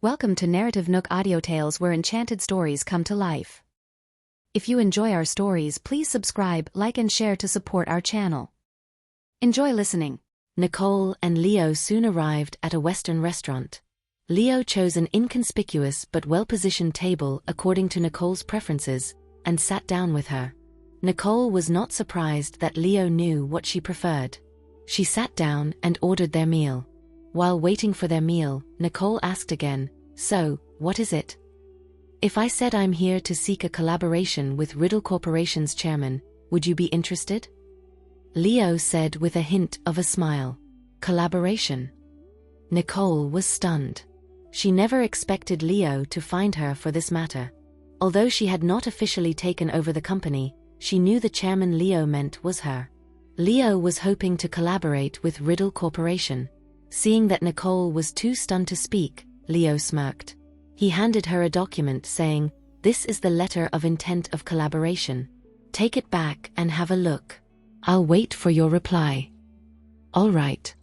Welcome to NarrativeNook audio tales where enchanted stories come to life. If you enjoy our stories, please subscribe, like and share to support our channel. Enjoy listening. Nicole and Leo soon arrived at a Western restaurant. Leo chose an inconspicuous but well-positioned table according to Nicole's preferences and sat down with her. Nicole was not surprised that Leo knew what she preferred. She sat down and ordered their meal. While waiting for their meal, Nicole asked again, "So, what is it?" "If I said I'm here to seek a collaboration with Riddle Corporation's chairman, would you be interested?" Leo said with a hint of a smile. Collaboration? Nicole was stunned. She never expected Leo to find her for this matter. Although she had not officially taken over the company, she knew the chairman Leo meant was her. Leo was hoping to collaborate with Riddle Corporation. Seeing that Nicole was too stunned to speak, Leo smirked. He handed her a document saying, "This is the letter of intent of collaboration. Take it back and have a look. I'll wait for your reply." "All right."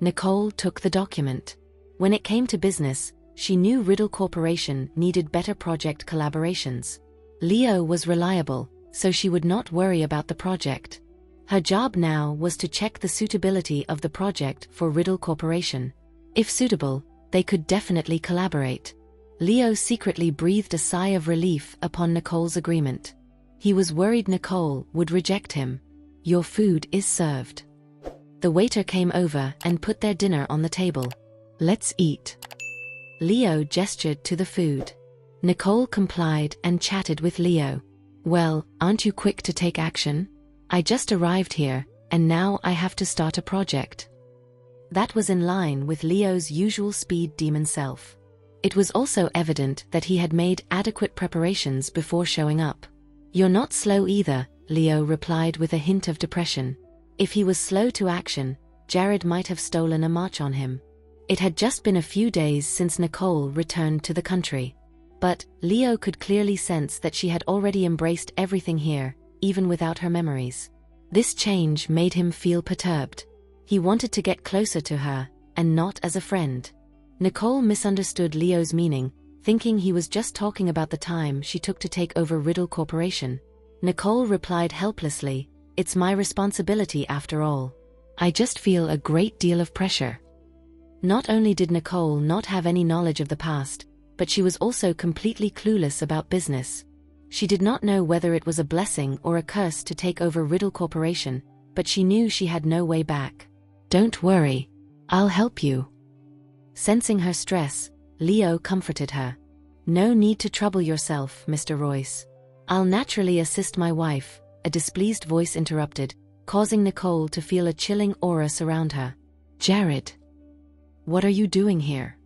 Nicole took the document. When it came to business, she knew Riddle Corporation needed better project collaborations. Leo was reliable, so she would not worry about the project. Her job now was to check the suitability of the project for Riddle Corporation. If suitable, they could definitely collaborate. Leo secretly breathed a sigh of relief upon Nicole's agreement. He was worried Nicole would reject him. "Your food is served." The waiter came over and put their dinner on the table. "Let's eat." Leo gestured to the food. Nicole complied and chatted with Leo. "Well, aren't you quick to take action? I just arrived here, and now I have to start a project." That was in line with Leo's usual speed demon self. It was also evident that he had made adequate preparations before showing up. "You're not slow either," Leo replied with a hint of depression. If he was slow to action, Jared might have stolen a march on him. It had just been a few days since Nicole returned to the country. But Leo could clearly sense that she had already embraced everything here, even without her memories. This change made him feel perturbed. He wanted to get closer to her, and not as a friend. Nicole misunderstood Leo's meaning, thinking he was just talking about the time she took to take over Riddle Corporation. Nicole replied helplessly, "It's my responsibility after all. I just feel a great deal of pressure." Not only did Nicole not have any knowledge of the past, but she was also completely clueless about business. She did not know whether it was a blessing or a curse to take over Riddle Corporation, but she knew she had no way back. "Don't worry. I'll help you." Sensing her stress, Leo comforted her. "No need to trouble yourself, Mr. Royce. I'll naturally assist my wife," a displeased voice interrupted, causing Nicole to feel a chilling aura surround her. "Jared, what are you doing here?"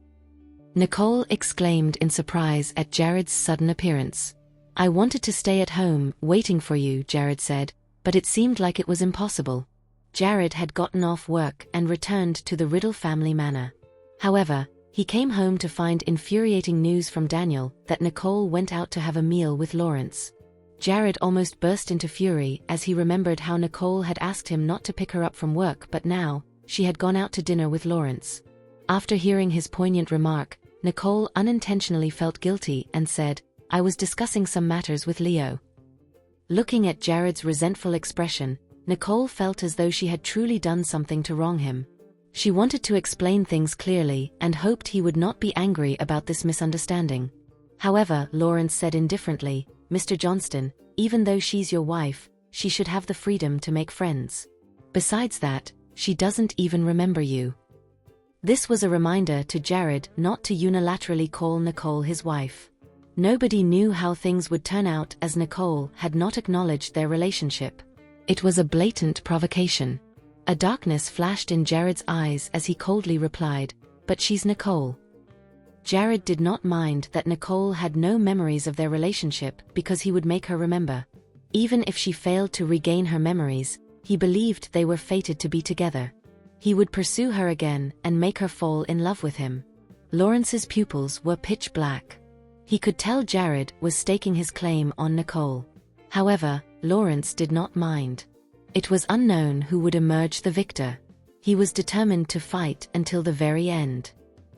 Nicole exclaimed in surprise at Jared's sudden appearance. "I wanted to stay at home, waiting for you," Jared said, but it seemed like it was impossible. Jared had gotten off work and returned to the Riddle family manor. However, he came home to find infuriating news from Daniel that Nicole went out to have a meal with Lawrence. Jared almost burst into fury as he remembered how Nicole had asked him not to pick her up from work, but now, she had gone out to dinner with Lawrence. After hearing his poignant remark, Nicole unintentionally felt guilty and said, "I was discussing some matters with Leo." Looking at Jared's resentful expression, Nicole felt as though she had truly done something to wrong him. She wanted to explain things clearly and hoped he would not be angry about this misunderstanding. However, Lawrence said indifferently, "Mr. Johnston, even though she's your wife, she should have the freedom to make friends. Besides that, she doesn't even remember you." This was a reminder to Jared not to unilaterally call Nicole his wife. Nobody knew how things would turn out as Nicole had not acknowledged their relationship. It was a blatant provocation. A darkness flashed in Jared's eyes as he coldly replied, "But she's Nicole." Jared did not mind that Nicole had no memories of their relationship because he would make her remember. Even if she failed to regain her memories, he believed they were fated to be together. He would pursue her again and make her fall in love with him. Lawrence's pupils were pitch black. He could tell Jared was staking his claim on Nicole. However, Lawrence did not mind. It was unknown who would emerge the victor. He was determined to fight until the very end.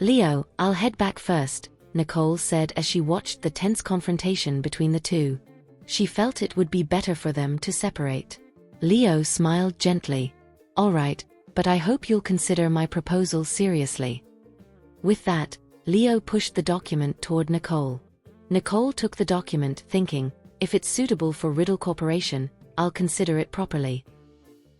Leo, I'll head back first, Nicole said as she watched the tense confrontation between the two. She felt it would be better for them to separate. Leo smiled gently. All right, but I hope you'll consider my proposal seriously. With that, Leo pushed the document toward Nicole. Nicole took the document thinking, if it's suitable for Riddle Corporation, I'll consider it properly.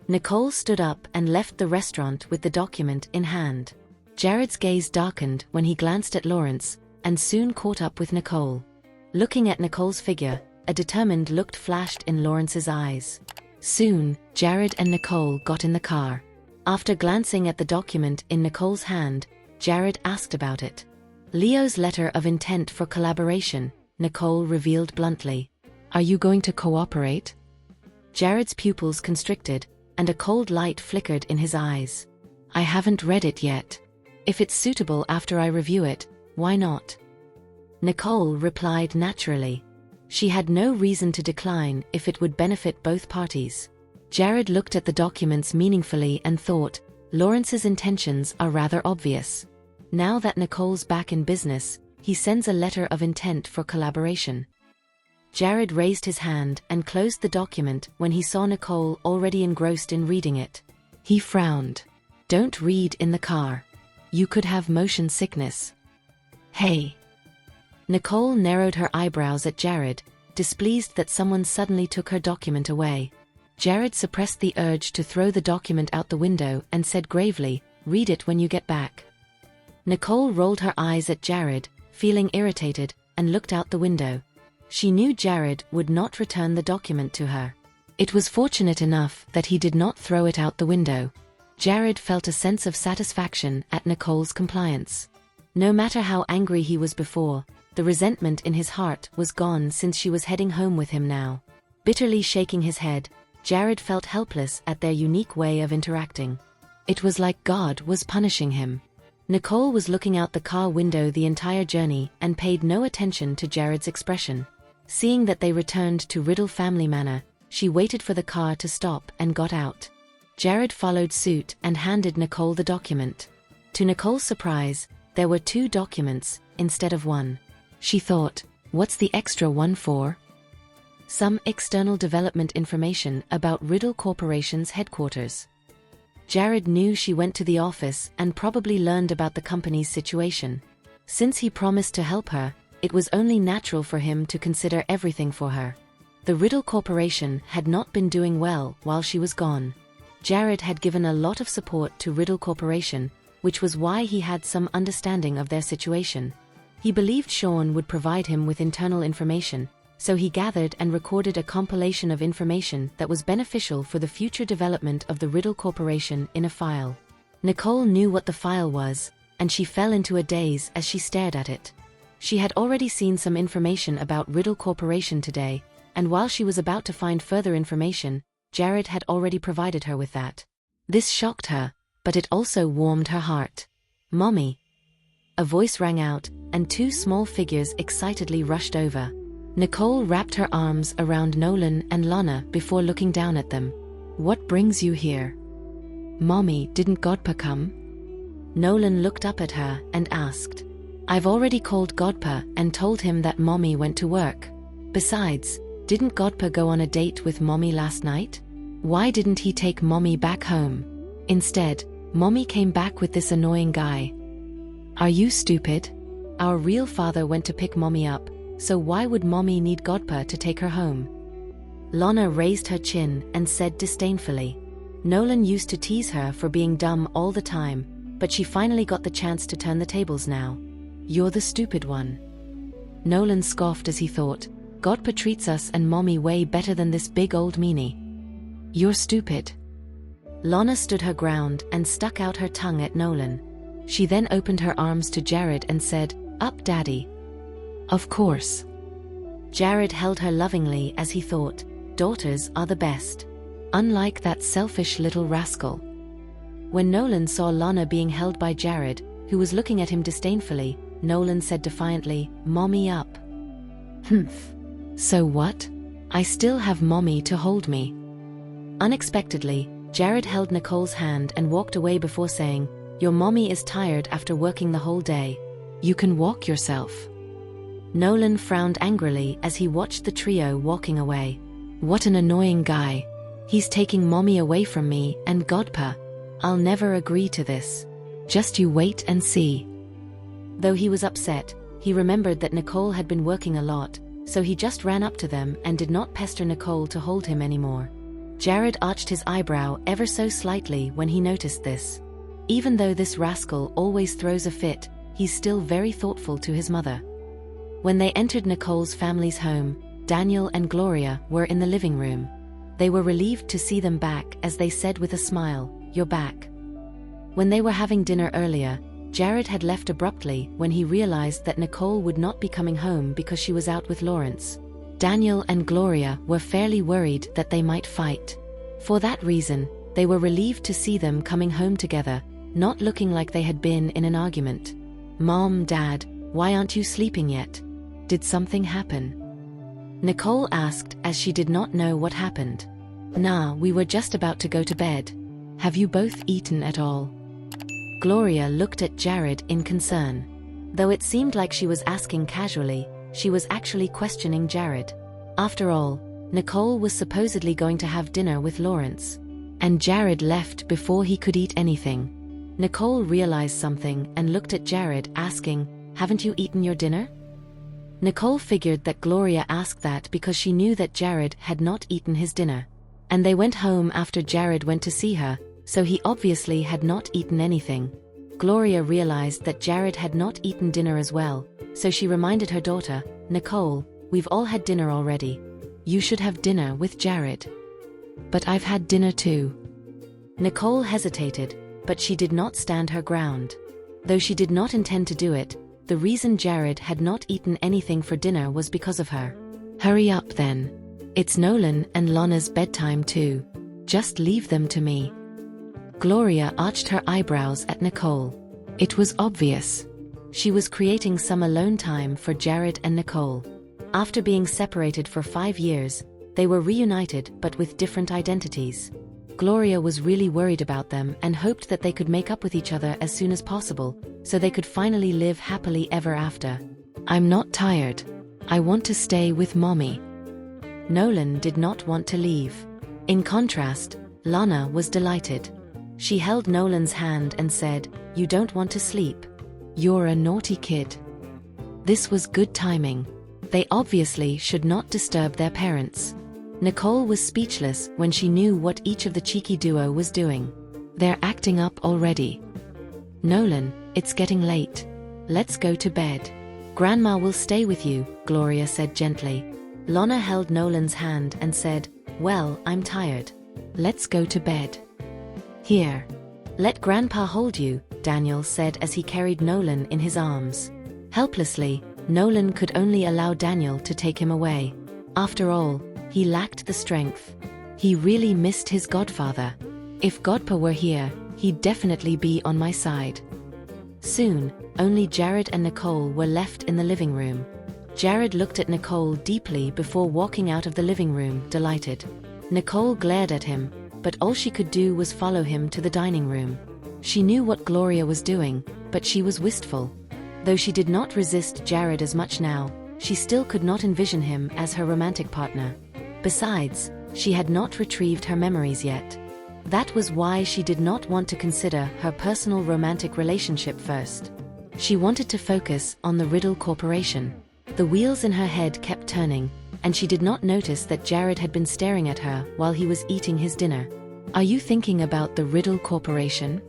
Nicole stood up and left the restaurant with the document in hand. Jared's gaze darkened when he glanced at Lawrence, and soon caught up with Nicole. Looking at Nicole's figure, a determined look flashed in Lawrence's eyes. Soon, Jared and Nicole got in the car. After glancing at the document in Nicole's hand, Jared asked about it. Leo's letter of intent for collaboration, Nicole revealed bluntly. Are you going to cooperate? Jared's pupils constricted, and a cold light flickered in his eyes. I haven't read it yet. If it's suitable after I review it, why not? Nicole replied naturally. She had no reason to decline if it would benefit both parties. Jared looked at the documents meaningfully and thought, Lawrence's intentions are rather obvious. Now that Nicole's back in business, he sends a letter of intent for collaboration. Jared raised his hand and closed the document when he saw Nicole already engrossed in reading it. He frowned. Don't read in the car. You could have motion sickness. Hey. Nicole narrowed her eyebrows at Jared, displeased that someone suddenly took her document away. Jared suppressed the urge to throw the document out the window and said gravely, read it when you get back. Nicole rolled her eyes at Jared, feeling irritated, and looked out the window. She knew Jared would not return the document to her. It was fortunate enough that he did not throw it out the window. Jared felt a sense of satisfaction at Nicole's compliance. No matter how angry he was before, the resentment in his heart was gone since she was heading home with him now. Bitterly shaking his head, Jared felt helpless at their unique way of interacting. It was like God was punishing him. Nicole was looking out the car window the entire journey and paid no attention to Jared's expression. Seeing that they returned to Riddle Family Manor, she waited for the car to stop and got out. Jared followed suit and handed Nicole the document. To Nicole's surprise, there were 2 documents, instead of 1. She thought, what's the extra one for? Some external development information about Riddle Corporation's headquarters. Jared knew she went to the office and probably learned about the company's situation. Since he promised to help her, it was only natural for him to consider everything for her. The Riddle Corporation had not been doing well while she was gone. Jared had given a lot of support to Riddle Corporation, which was why he had some understanding of their situation. He believed Sean would provide him with internal information, so he gathered and recorded a compilation of information that was beneficial for the future development of the Riddle Corporation in a file. Nicole knew what the file was, and she fell into a daze as she stared at it. She had already seen some information about Riddle Corporation today, and while she was about to find further information, Jared had already provided her with that. This shocked her, but it also warmed her heart. Mommy! A voice rang out, and 2 small figures excitedly rushed over. Nicole wrapped her arms around Nolan and Lana before looking down at them. What brings you here? Mommy, didn't Godpa come? Nolan looked up at her and asked. I've already called Godpa and told him that Mommy went to work. Besides, didn't Godpa go on a date with Mommy last night? Why didn't he take Mommy back home? Instead, Mommy came back with this annoying guy. Are you stupid? Our real father went to pick Mommy up, so why would Mommy need Godpa to take her home? Lana raised her chin and said disdainfully. Nolan used to tease her for being dumb all the time, but she finally got the chance to turn the tables now. You're the stupid one. Nolan scoffed as he thought, Godpa treats us and Mommy way better than this big old meanie. You're stupid. Lana stood her ground and stuck out her tongue at Nolan. She then opened her arms to Jared and said, Up, Daddy. Of course. Jared held her lovingly as he thought, daughters are the best. Unlike that selfish little rascal. When Nolan saw Lana being held by Jared, who was looking at him disdainfully, Nolan said defiantly, Mommy up. Humph. So what? I still have Mommy to hold me. Unexpectedly, Jared held Nicole's hand and walked away before saying, Your mommy is tired after working the whole day. You can walk yourself. Nolan frowned angrily as he watched the trio walking away. What an annoying guy. He's taking mommy away from me and Godpa. I'll never agree to this. Just you wait and see. Though he was upset, he remembered that Nicole had been working a lot, so he just ran up to them and did not pester Nicole to hold him anymore. Jared arched his eyebrow ever so slightly when he noticed this. Even though this rascal always throws a fit, he's still very thoughtful to his mother. When they entered Nicole's family's home, Daniel and Gloria were in the living room. They were relieved to see them back as they said with a smile, "You're back." When they were having dinner earlier, Jared had left abruptly when he realized that Nicole would not be coming home because she was out with Lawrence. Daniel and Gloria were fairly worried that they might fight. For that reason, they were relieved to see them coming home together, not looking like they had been in an argument. "Mom, Dad, why aren't you sleeping yet? Did something happen?" Nicole asked as she did not know what happened. "Nah, we were just about to go to bed. Have you both eaten at all?" Gloria looked at Jared in concern. Though it seemed like she was asking casually, she was actually questioning Jared. After all, Nicole was supposedly going to have dinner with Lawrence. And Jared left before he could eat anything. Nicole realized something and looked at Jared asking, "Haven't you eaten your dinner?" Nicole figured that Gloria asked that because she knew that Jared had not eaten his dinner. And they went home after Jared went to see her, so he obviously had not eaten anything. Gloria realized that Jared had not eaten dinner as well, so she reminded her daughter, "Nicole, we've all had dinner already. You should have dinner with Jared." "But I've had dinner too." Nicole hesitated, but she did not stand her ground. Though she did not intend to do it, the reason Jared had not eaten anything for dinner was because of her. "Hurry up then. It's Nolan and Lana's bedtime too. Just leave them to me." Gloria arched her eyebrows at Nicole. It was obvious. She was creating some alone time for Jared and Nicole. After being separated for 5 years, they were reunited but with different identities. Gloria was really worried about them and hoped that they could make up with each other as soon as possible, so they could finally live happily ever after. "I'm not tired. I want to stay with Mommy." Nolan did not want to leave. In contrast, Lana was delighted. She held Nolan's hand and said, "You don't want to sleep? You're a naughty kid." This was good timing. They obviously should not disturb their parents. Nicole was speechless when she knew what each of the cheeky duo was doing. "They're acting up already." "Nolan, it's getting late. Let's go to bed." "Grandma will stay with you," Gloria said gently. Lana held Nolan's hand and said, "Well, I'm tired. Let's go to bed." "Here. Let Grandpa hold you," Daniel said as he carried Nolan in his arms. Helplessly, Nolan could only allow Daniel to take him away. After all, he lacked the strength. He really missed his godfather. If Godpa were here, he'd definitely be on my side. Soon, only Jared and Nicole were left in the living room. Jared looked at Nicole deeply before walking out of the living room, delighted. Nicole glared at him, but all she could do was follow him to the dining room. She knew what Gloria was doing, but she was wistful. Though she did not resist Jared as much now, she still could not envision him as her romantic partner. Besides, she had not retrieved her memories yet. That was why she did not want to consider her personal romantic relationship first. She wanted to focus on the Riddle Corporation. The wheels in her head kept turning, and she did not notice that Jared had been staring at her while he was eating his dinner. "Are you thinking about the Riddle Corporation?"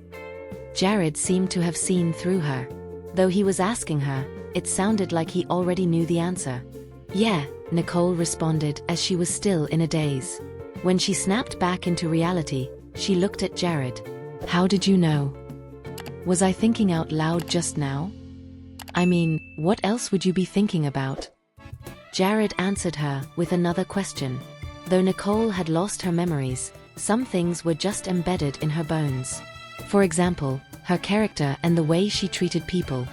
Jared seemed to have seen through her. Though he was asking her, it sounded like he already knew the answer. "Yeah," Nicole responded as she was still in a daze. When she snapped back into reality, she looked at Jared. "How did you know? Was I thinking out loud just now? I mean, what else would you be thinking about?" Jared answered her with another question. Though Nicole had lost her memories, some things were just embedded in her bones. For example, her character and the way she treated people.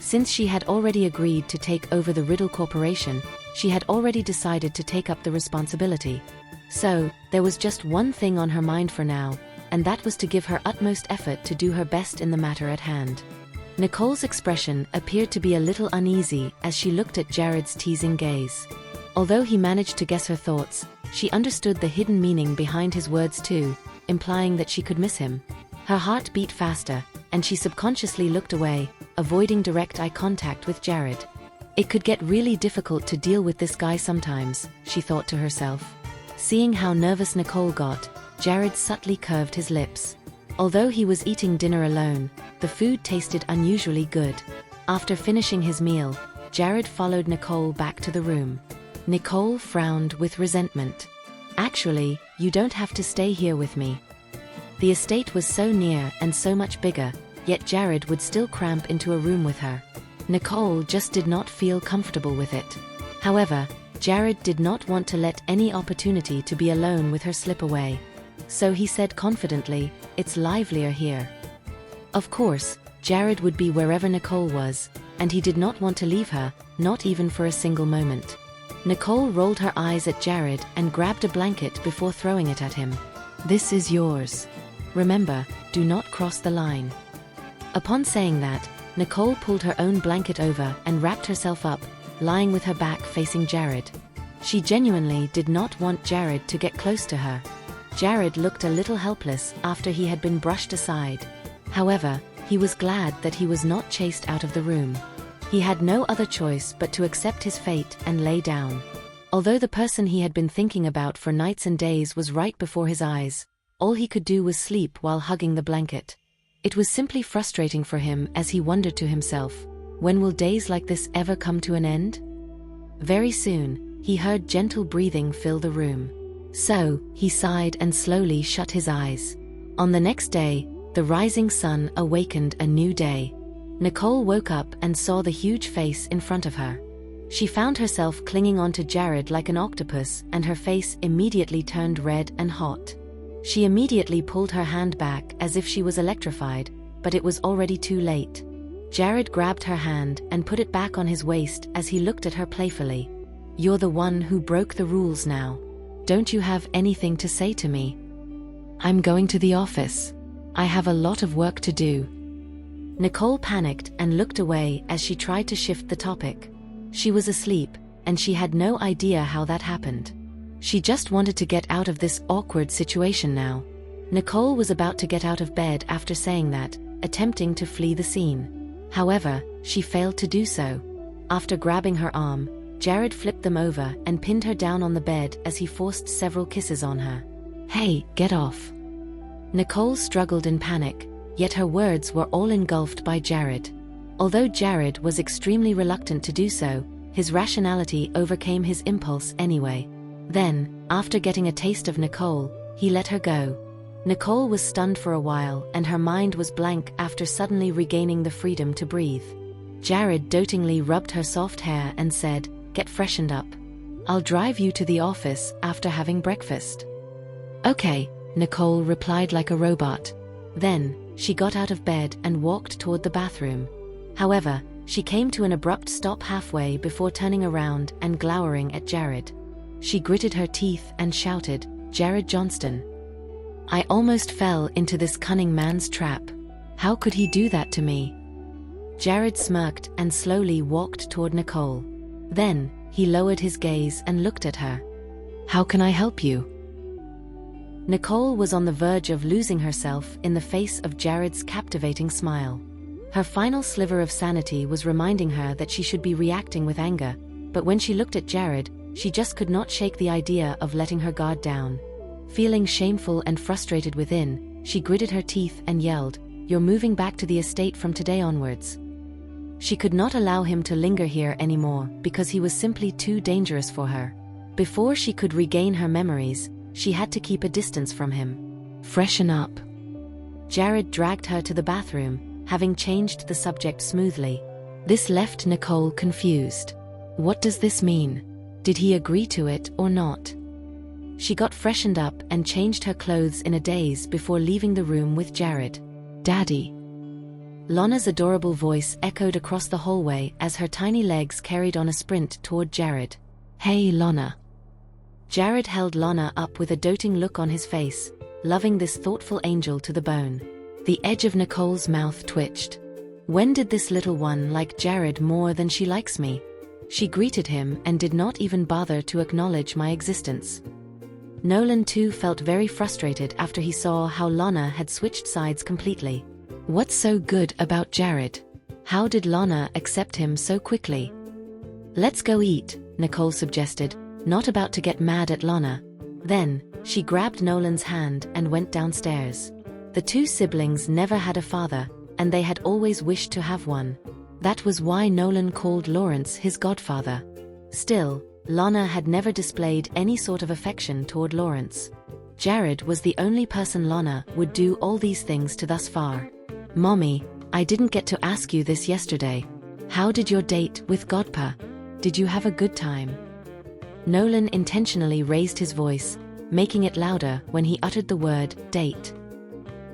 Since she had already agreed to take over the Riddle Corporation, she had already decided to take up the responsibility. So, there was just one thing on her mind for now, and that was to give her utmost effort to do her best in the matter at hand. Nicole's expression appeared to be a little uneasy as she looked at Jared's teasing gaze. Although he managed to guess her thoughts, she understood the hidden meaning behind his words too, implying that she could miss him. Her heart beat faster, and she subconsciously looked away, avoiding direct eye contact with Jared. It could get really difficult to deal with this guy sometimes, she thought to herself. Seeing how nervous Nicole got, Jared subtly curved his lips. Although he was eating dinner alone, the food tasted unusually good. After finishing his meal, Jared followed Nicole back to the room. Nicole frowned with resentment. "Actually, you don't have to stay here with me." The estate was so near and so much bigger, yet Jared would still cramp into a room with her. Nicole just did not feel comfortable with it. However, Jared did not want to let any opportunity to be alone with her slip away. So he said confidently, "It's livelier here." Of course, Jared would be wherever Nicole was, and he did not want to leave her, not even for a single moment. Nicole rolled her eyes at Jared and grabbed a blanket before throwing it at him. "This is yours. Remember, do not cross the line." Upon saying that, Nicole pulled her own blanket over and wrapped herself up, lying with her back facing Jared. She genuinely did not want Jared to get close to her. Jared looked a little helpless after he had been brushed aside. However, he was glad that he was not chased out of the room. He had no other choice but to accept his fate and lay down. Although the person he had been thinking about for nights and days was right before his eyes, all he could do was sleep while hugging the blanket. It was simply frustrating for him as he wondered to himself, when will days like this ever come to an end? Very soon, he heard gentle breathing fill the room. So, he sighed and slowly shut his eyes. On the next day, the rising sun awakened a new day. Nicole woke up and saw the huge face in front of her. She found herself clinging onto Jared like an octopus, and her face immediately turned red and hot. She immediately pulled her hand back as if she was electrified, but it was already too late. Jared grabbed her hand and put it back on his waist as he looked at her playfully. "You're the one who broke the rules now. Don't you have anything to say to me?" "I'm going to the office. I have a lot of work to do." Nicole panicked and looked away as she tried to shift the topic. She was asleep, and she had no idea how that happened. She just wanted to get out of this awkward situation now. Nicole was about to get out of bed after saying that, attempting to flee the scene. However, she failed to do so. After grabbing her arm, Jared flipped them over and pinned her down on the bed as he forced several kisses on her. "Hey, get off." Nicole struggled in panic, yet her words were all engulfed by Jared. Although Jared was extremely reluctant to do so, his rationality overcame his impulse anyway. Then, after getting a taste of Nicole, he let her go. Nicole was stunned for a while, and her mind was blank after suddenly regaining the freedom to breathe. Jared dotingly rubbed her soft hair and said, "Get freshened up. I'll drive you to the office after having breakfast." "Okay," Nicole replied like a robot. Then, she got out of bed and walked toward the bathroom. However, she came to an abrupt stop halfway before turning around and glowering at Jared. She gritted her teeth and shouted, "Jared Johnston. I almost fell into this cunning man's trap. How could he do that to me?" Jared smirked and slowly walked toward Nicole. Then, he lowered his gaze and looked at her. "How can I help you?" Nicole was on the verge of losing herself in the face of Jared's captivating smile. Her final sliver of sanity was reminding her that she should be reacting with anger, but when she looked at Jared, she just could not shake the idea of letting her guard down. Feeling shameful and frustrated within, she gritted her teeth and yelled, "You're moving back to the estate from today onwards." She could not allow him to linger here anymore because he was simply too dangerous for her. Before she could regain her memories, she had to keep a distance from him. "Freshen up." Jared dragged her to the bathroom, having changed the subject smoothly. This left Nicole confused. What does this mean? Did he agree to it or not? She got freshened up and changed her clothes in a daze before leaving the room with Jared. "Daddy." Lona's adorable voice echoed across the hallway as her tiny legs carried on a sprint toward Jared. "Hey, Lona." Jared held Lona up with a doting look on his face, loving this thoughtful angel to the bone. The edge of Nicole's mouth twitched. When did this little one like Jared more than she likes me? She greeted him and did not even bother to acknowledge my existence. Nolan too felt very frustrated after he saw how Lana had switched sides completely. What's so good about Jared? How did Lana accept him so quickly? Let's go eat, Nicole suggested, not about to get mad at Lana. Then, she grabbed Nolan's hand and went downstairs. The two siblings never had a father, and they had always wished to have one. That was why Nolan called Lawrence his godfather. Still, Lana had never displayed any sort of affection toward Lawrence. Jared was the only person Lana would do all these things to thus far. Mommy, I didn't get to ask you this yesterday. How did your date with Godpa? Did you have a good time? Nolan intentionally raised his voice, making it louder when he uttered the word date.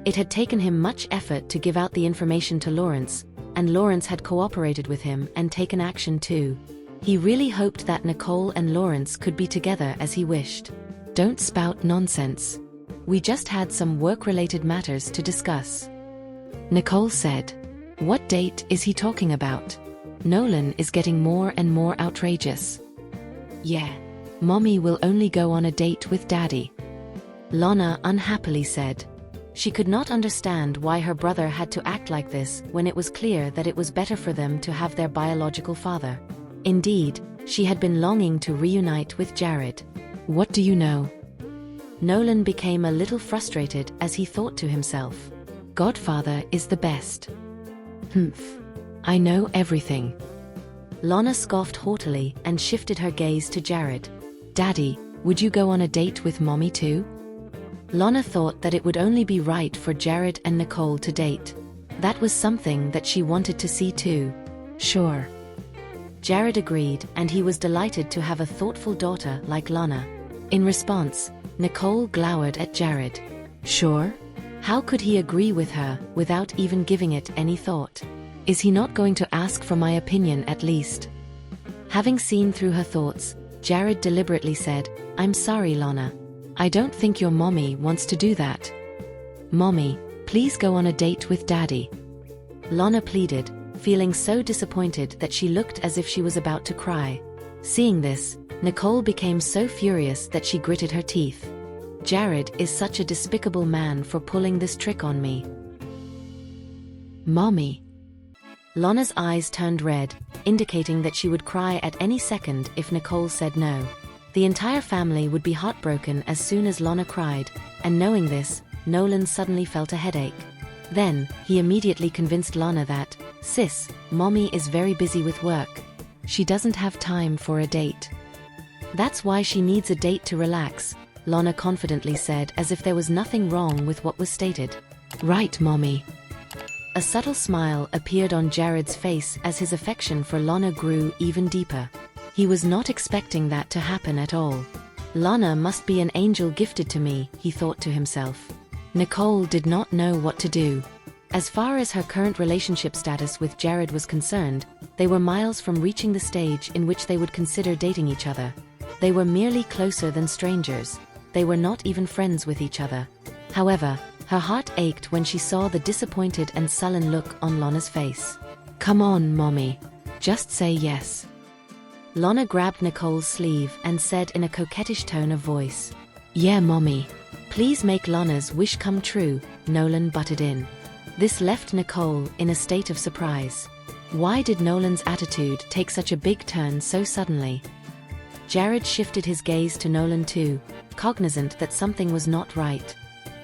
It had taken him much effort to give out the information to Lawrence, and Lawrence had cooperated with him and taken action too. He really hoped that Nicole and Lawrence could be together as he wished. Don't spout nonsense. We just had some work-related matters to discuss. Nicole said. What date is he talking about? Nolan is getting more and more outrageous. Yeah. Mommy will only go on a date with Daddy. Lana unhappily said. She could not understand why her brother had to act like this when it was clear that it was better for them to have their biological father. Indeed, she had been longing to reunite with Jared. What do you know? Nolan became a little frustrated as he thought to himself. Godfather is the best. Humph. I know everything. Lana scoffed haughtily and shifted her gaze to Jared. Daddy, would you go on a date with Mommy too? Lana thought that it would only be right for Jared and Nicole to date. That was something that she wanted to see too. Sure. Jared agreed, and he was delighted to have a thoughtful daughter like Lana. In response, Nicole glowered at Jared. Sure? How could he agree with her without even giving it any thought? Is he not going to ask for my opinion at least? Having seen through her thoughts, Jared deliberately said, I'm sorry, Lana. I don't think your mommy wants to do that. Mommy, please go on a date with Daddy. Lana pleaded, feeling so disappointed that she looked as if she was about to cry. Seeing this, Nicole became so furious that she gritted her teeth. Jared is such a despicable man for pulling this trick on me. Mommy. Lana's eyes turned red, indicating that she would cry at any second if Nicole said no. The entire family would be heartbroken as soon as Lana cried, and knowing this, Nolan suddenly felt a headache. Then, he immediately convinced Lana that, Sis, Mommy is very busy with work. She doesn't have time for a date. That's why she needs a date to relax, Lana confidently said, as if there was nothing wrong with what was stated. Right, Mommy. A subtle smile appeared on Jared's face as his affection for Lana grew even deeper. He was not expecting that to happen at all. Lana must be an angel gifted to me, he thought to himself. Nicole did not know what to do. As far as her current relationship status with Jared was concerned, they were miles from reaching the stage in which they would consider dating each other. They were merely closer than strangers. They were not even friends with each other. However, her heart ached when she saw the disappointed and sullen look on Lana's face. Come on, Mommy. Just say yes. Lana grabbed Nicole's sleeve and said in a coquettish tone of voice. Yeah, Mommy. Please make Lana's wish come true, Nolan butted in. This left Nicole in a state of surprise. Why did Nolan's attitude take such a big turn so suddenly? Jared shifted his gaze to Nolan too, cognizant that something was not right.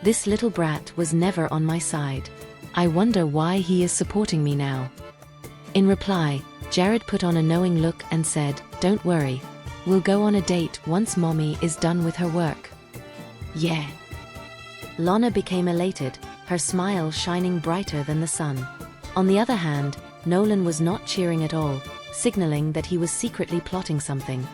This little brat was never on my side. I wonder why he is supporting me now. In reply, Jared put on a knowing look and said, Don't worry. We'll go on a date once Mommy is done with her work. Yeah. Lana became elated, her smile shining brighter than the sun. On the other hand, Nolan was not cheering at all, signaling that he was secretly plotting something.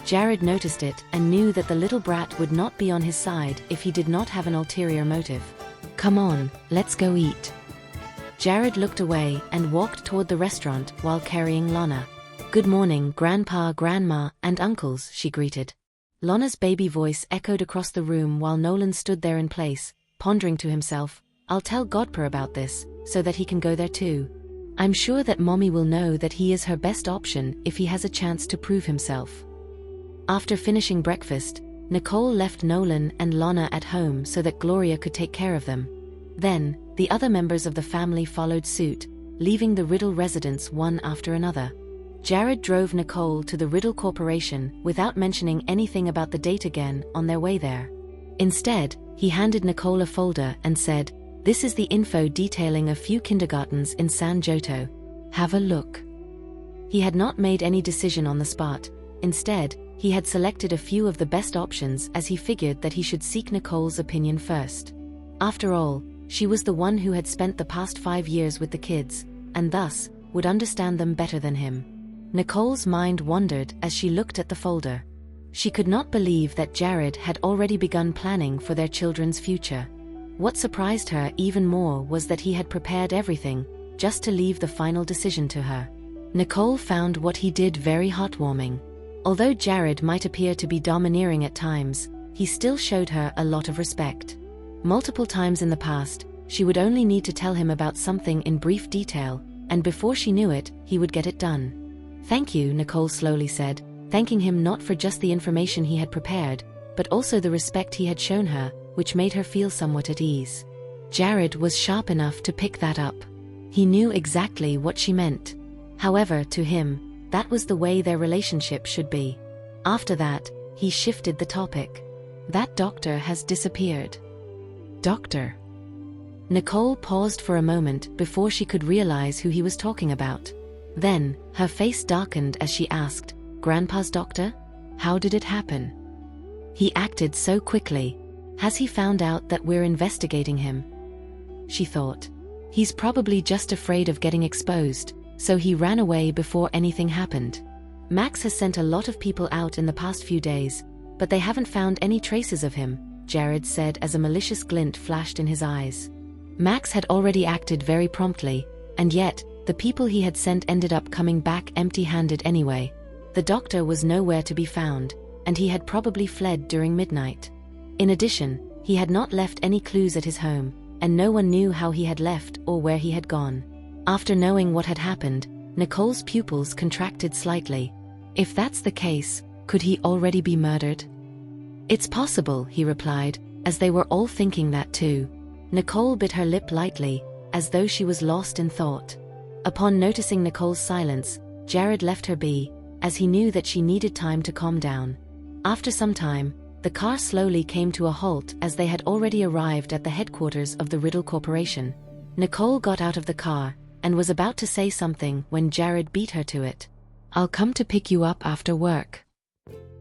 Jared noticed it and knew that the little brat would not be on his side if he did not have an ulterior motive. Come on, let's go eat. Jared looked away and walked toward the restaurant while carrying Lana. Good morning, Grandpa, Grandma, and uncles, she greeted. Lana's baby voice echoed across the room while Nolan stood there in place, pondering to himself, "I'll tell Godper about this, so that he can go there too. I'm sure that Mommy will know that he is her best option if he has a chance to prove himself." After finishing breakfast, Nicole left Nolan and Lana at home so that Gloria could take care of them. Then, the other members of the family followed suit, leaving the Riddle residence one after another. Jared drove Nicole to the Riddle Corporation without mentioning anything about the date again on their way there. Instead, he handed Nicole a folder and said, "This is the info detailing a few kindergartens in San Joto. Have a look." He had not made any decision on the spot. Instead, he had selected a few of the best options as he figured that he should seek Nicole's opinion first. After all, she was the one who had spent the past 5 years with the kids, and thus, would understand them better than him. Nicole's mind wandered as she looked at the folder. She could not believe that Jared had already begun planning for their children's future. What surprised her even more was that he had prepared everything, just to leave the final decision to her. Nicole found what he did very heartwarming. Although Jared might appear to be domineering at times, he still showed her a lot of respect. Multiple times in the past, she would only need to tell him about something in brief detail, and before she knew it, he would get it done. "Thank you," Nicole slowly said, thanking him not for just the information he had prepared, but also the respect he had shown her, which made her feel somewhat at ease. Jared was sharp enough to pick that up. He knew exactly what she meant. However, to him, that was the way their relationship should be. After that, he shifted the topic. "That doctor has disappeared." "Doctor?" Nicole paused for a moment before she could realize who he was talking about. Then, her face darkened as she asked, "Grandpa's doctor? How did it happen?" "He acted so quickly. Has he found out that we're investigating him?" She thought. "He's probably just afraid of getting exposed, so he ran away before anything happened. Max has sent a lot of people out in the past few days, but they haven't found any traces of him," Jared said as a malicious glint flashed in his eyes. Max had already acted very promptly, and yet, the people he had sent ended up coming back empty-handed anyway. The doctor was nowhere to be found, and he had probably fled during midnight. In addition, he had not left any clues at his home, and no one knew how he had left or where he had gone. After knowing what had happened, Nicole's pupils contracted slightly. If that's the case, could he already be murdered? "It's possible," he replied, as they were all thinking that too. Nicole bit her lip lightly, as though she was lost in thought. Upon noticing Nicole's silence, Jared left her be, as he knew that she needed time to calm down. After some time, the car slowly came to a halt as they had already arrived at the headquarters of the Riddle Corporation. Nicole got out of the car, and was about to say something when Jared beat her to it. "I'll come to pick you up after work."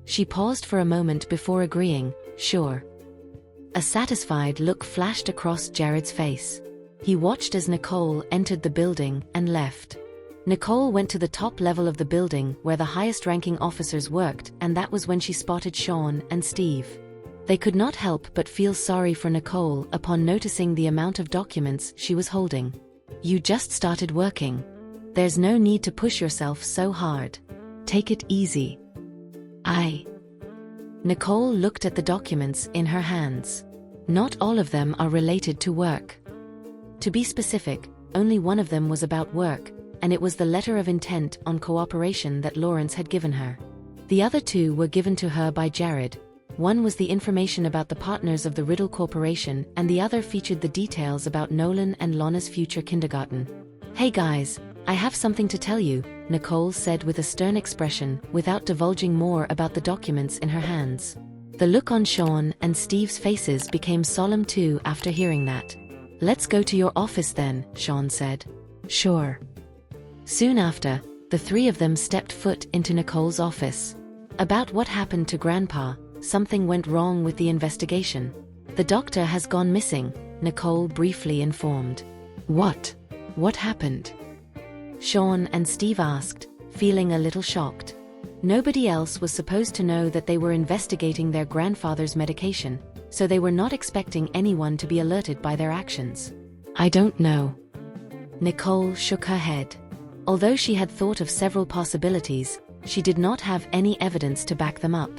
She paused for a moment before agreeing, "Sure." A satisfied look flashed across Jared's face. He watched as Nicole entered the building and left. Nicole went to the top level of the building where the highest-ranking officers worked, and that was when she spotted Sean and Steve. They could not help but feel sorry for Nicole upon noticing the amount of documents she was holding. "You just started working. There's no need to push yourself so hard. Take it easy." Nicole looked at the documents in her hands. Not all of them are related to work. To be specific, only one of them was about work, and it was the letter of intent on cooperation that Lawrence had given her. The other two were given to her by Jared. One was the information about the partners of the Riddle Corporation, and the other featured the details about Nolan and Lana's future kindergarten. "Hey guys, I have something to tell you," Nicole said with a stern expression, without divulging more about the documents in her hands. The look on Sean and Steve's faces became solemn too after hearing that. "Let's go to your office then," Sean said. "Sure." Soon after, the three of them stepped foot into Nicole's office. About what happened to Grandpa, something went wrong with the investigation. "The doctor has gone missing," Nicole briefly informed. "What? What happened?" Sean and Steve asked, feeling a little shocked. Nobody else was supposed to know that they were investigating their grandfather's medication, so they were not expecting anyone to be alerted by their actions. "I don't know." Nicole shook her head. Although she had thought of several possibilities, she did not have any evidence to back them up.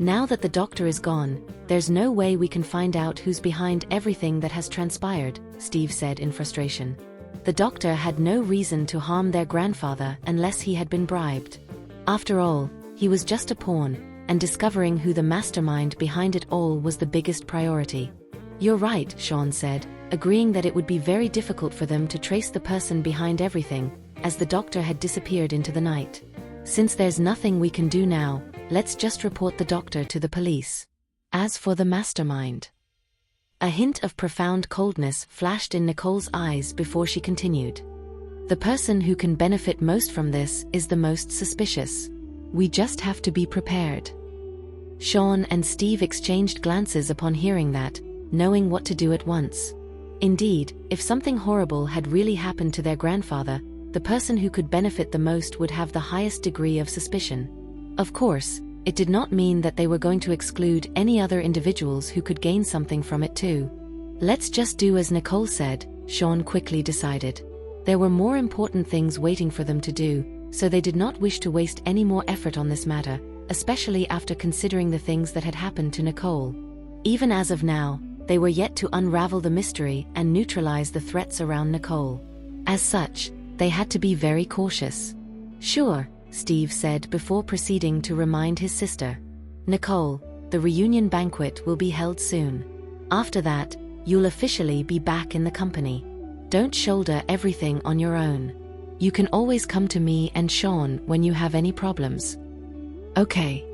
Now that the doctor is gone, there's no way we can find out who's behind everything that has transpired, Steve said in frustration. The doctor had no reason to harm their grandfather unless he had been bribed. After all, he was just a pawn, and discovering who the mastermind behind it all was the biggest priority. You're right, Sean said, agreeing that it would be very difficult for them to trace the person behind everything, as the doctor had disappeared into the night. Since there's nothing we can do now, let's just report the doctor to the police. As for the mastermind. A hint of profound coldness flashed in Nicole's eyes before she continued. The person who can benefit most from this is the most suspicious. We just have to be prepared. Sean and Steve exchanged glances upon hearing that, knowing what to do at once. Indeed, if something horrible had really happened to their grandfather, the person who could benefit the most would have the highest degree of suspicion. Of course, it did not mean that they were going to exclude any other individuals who could gain something from it too. Let's just do as Nicole said, Sean quickly decided. There were more important things waiting for them to do, so they did not wish to waste any more effort on this matter, especially after considering the things that had happened to Nicole. Even as of now, they were yet to unravel the mystery and neutralize the threats around Nicole. As such, they had to be very cautious. Sure, Steve said before proceeding to remind his sister. Nicole, the reunion banquet will be held soon. After that, you'll officially be back in the company. Don't shoulder everything on your own. You can always come to me and Sean when you have any problems. Okay.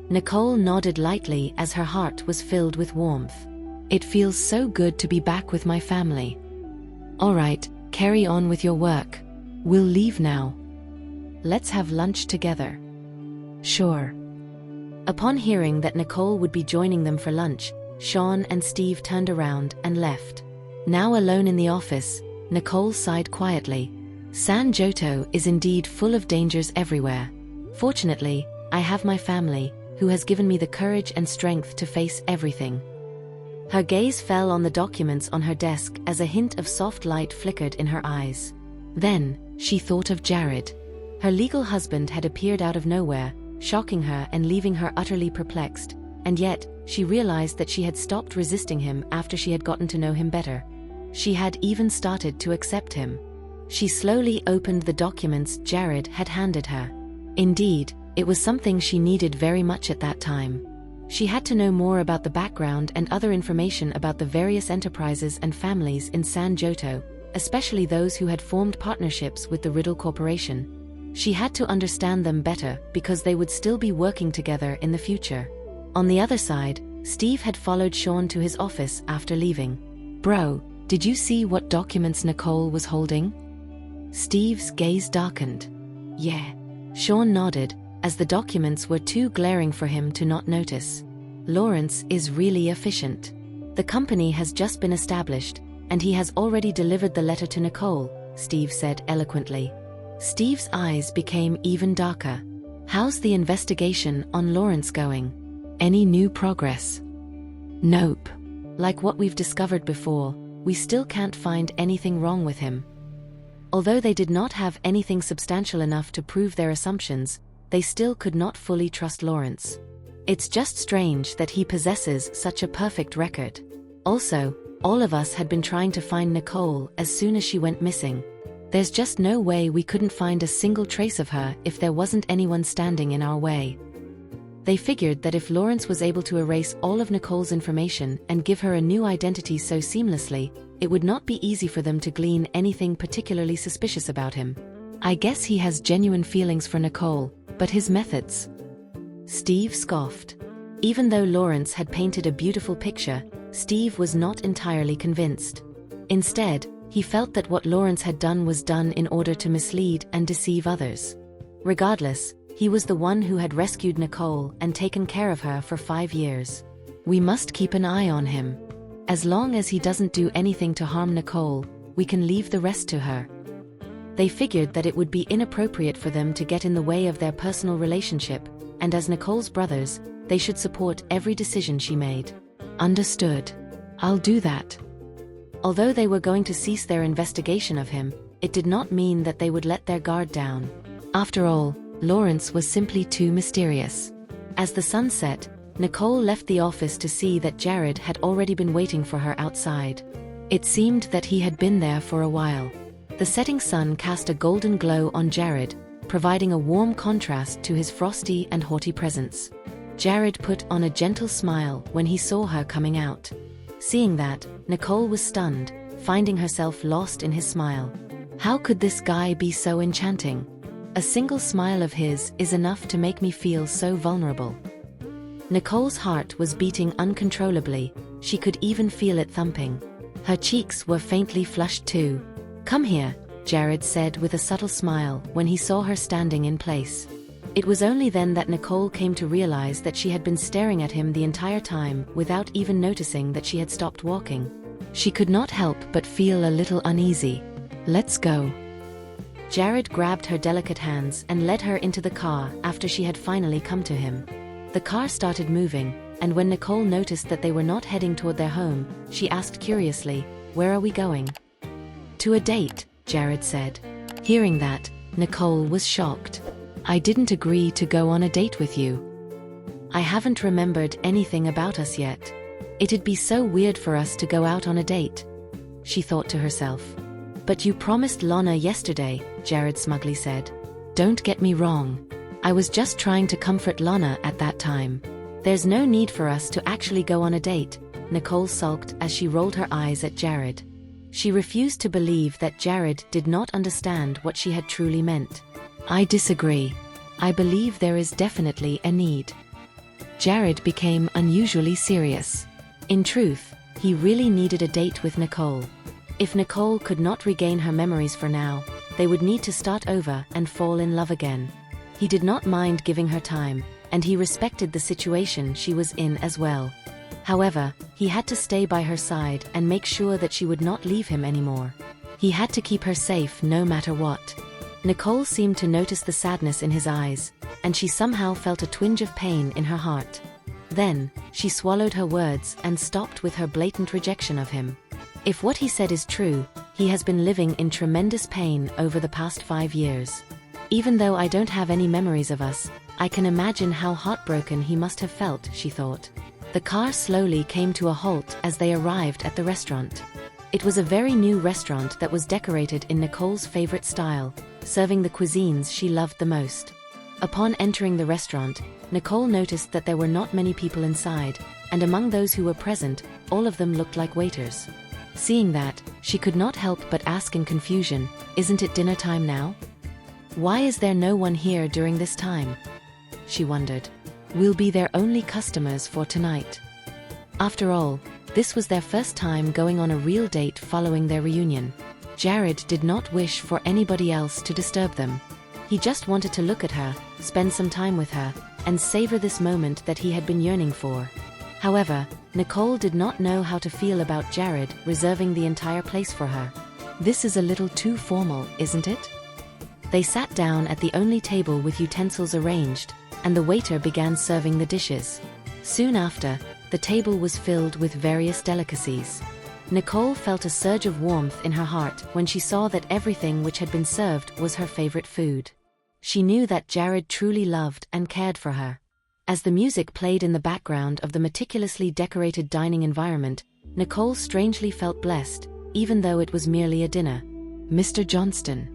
Nicole nodded lightly as her heart was filled with warmth. It feels so good to be back with my family. All right, carry on with your work. We'll leave now. Let's have lunch together. Sure. Upon hearing that Nicole would be joining them for lunch, Sean and Steve turned around and left. Now alone in the office, Nicole sighed quietly. San Joto is indeed full of dangers everywhere. Fortunately, I have my family, who has given me the courage and strength to face everything. Her gaze fell on the documents on her desk as a hint of soft light flickered in her eyes. Then, she thought of Jared. Her legal husband had appeared out of nowhere, shocking her and leaving her utterly perplexed, and yet, she realized that she had stopped resisting him after she had gotten to know him better. She had even started to accept him. She slowly opened the documents Jared had handed her. Indeed, it was something she needed very much at that time. She had to know more about the background and other information about the various enterprises and families in San Joto, especially those who had formed partnerships with the Riddle Corporation. She had to understand them better because they would still be working together in the future. On the other side, Steve had followed Sean to his office after leaving. Bro, did you see what documents Nicole was holding? Steve's gaze darkened. Yeah. Sean nodded, as the documents were too glaring for him to not notice. Lawrence is really efficient. The company has just been established, and he has already delivered the letter to Nicole, Steve said eloquently. Steve's eyes became even darker. How's the investigation on Lawrence going? Any new progress? Nope. Like what we've discovered before, we still can't find anything wrong with him. Although they did not have anything substantial enough to prove their assumptions, they still could not fully trust Lawrence. It's just strange that he possesses such a perfect record. Also, all of us had been trying to find Nicole as soon as she went missing. There's just no way we couldn't find a single trace of her if there wasn't anyone standing in our way. They figured that if Lawrence was able to erase all of Nicole's information and give her a new identity so seamlessly, it would not be easy for them to glean anything particularly suspicious about him. I guess he has genuine feelings for Nicole, but his methods... Steve scoffed. Even though Lawrence had painted a beautiful picture, Steve was not entirely convinced. Instead, he felt that what Lawrence had done was done in order to mislead and deceive others. Regardless, he was the one who had rescued Nicole and taken care of her for 5 years. We must keep an eye on him. As long as he doesn't do anything to harm Nicole, we can leave the rest to her. They figured that it would be inappropriate for them to get in the way of their personal relationship, and as Nicole's brothers, they should support every decision she made. Understood. I'll do that. Although they were going to cease their investigation of him, it did not mean that they would let their guard down. After all, Lawrence was simply too mysterious. As the sun set, Nicole left the office to see that Jared had already been waiting for her outside. It seemed that he had been there for a while. The setting sun cast a golden glow on Jared, providing a warm contrast to his frosty and haughty presence. Jared put on a gentle smile when he saw her coming out. Seeing that, Nicole was stunned, finding herself lost in his smile. How could this guy be so enchanting? A single smile of his is enough to make me feel so vulnerable. Nicole's heart was beating uncontrollably, she could even feel it thumping. Her cheeks were faintly flushed too. "Come here," Jared said with a subtle smile when he saw her standing in place. It was only then that Nicole came to realize that she had been staring at him the entire time without even noticing that she had stopped walking. She could not help but feel a little uneasy. "Let's go." Jared grabbed her delicate hands and led her into the car after she had finally come to him. The car started moving, and when Nicole noticed that they were not heading toward their home, she asked curiously, "Where are we going?" "To a date," Jared said. Hearing that, Nicole was shocked. "I didn't agree to go on a date with you. I haven't remembered anything about us yet. It'd be so weird for us to go out on a date," she thought to herself. "But you promised Lana yesterday," Jared smugly said. "Don't get me wrong. I was just trying to comfort Lana at that time. There's no need for us to actually go on a date," Nicole sulked as she rolled her eyes at Jared. She refused to believe that Jared did not understand what she had truly meant. "I disagree. I believe there is definitely a need." Jared became unusually serious. In truth, he really needed a date with Nicole. If Nicole could not regain her memories for now, they would need to start over and fall in love again. He did not mind giving her time, and he respected the situation she was in as well. However, he had to stay by her side and make sure that she would not leave him anymore. He had to keep her safe no matter what. Nicole seemed to notice the sadness in his eyes, and she somehow felt a twinge of pain in her heart. Then, she swallowed her words and stopped with her blatant rejection of him. If what he said is true, he has been living in tremendous pain over the past 5 years. Even though I don't have any memories of us, I can imagine how heartbroken he must have felt, she thought. The car slowly came to a halt as they arrived at the restaurant. It was a very new restaurant that was decorated in Nicole's favorite style, serving the cuisines she loved the most. Upon entering the restaurant, Nicole noticed that there were not many people inside, and among those who were present, all of them looked like waiters. Seeing that, she could not help but ask in confusion, "Isn't it dinner time now? Why is there no one here during this time?" she wondered. "We'll be their only customers for tonight." After all, this was their first time going on a real date following their reunion. Jared did not wish for anybody else to disturb them. He just wanted to look at her, spend some time with her, and savor this moment that he had been yearning for. However, Nicole did not know how to feel about Jared reserving the entire place for her. "This is a little too formal, isn't it?" They sat down at the only table with utensils arranged, and the waiter began serving the dishes. Soon after, the table was filled with various delicacies. Nicole felt a surge of warmth in her heart when she saw that everything which had been served was her favorite food. She knew that Jared truly loved and cared for her. As the music played in the background of the meticulously decorated dining environment, Nicole strangely felt blessed, even though it was merely a dinner. "Mr. Johnston,"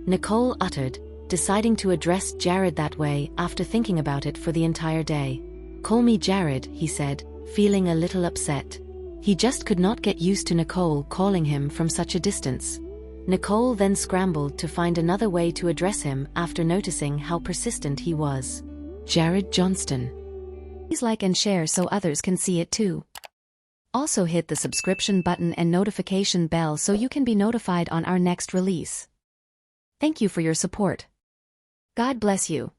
Nicole uttered, deciding to address Jared that way after thinking about it for the entire day. "Call me Jared," he said, feeling a little upset. He just could not get used to Nicole calling him from such a distance. Nicole then scrambled to find another way to address him after noticing how persistent he was. "Jared Johnston." Please like and share so others can see it too. Also hit the subscription button and notification bell so you can be notified on our next release. Thank you for your support. God bless you.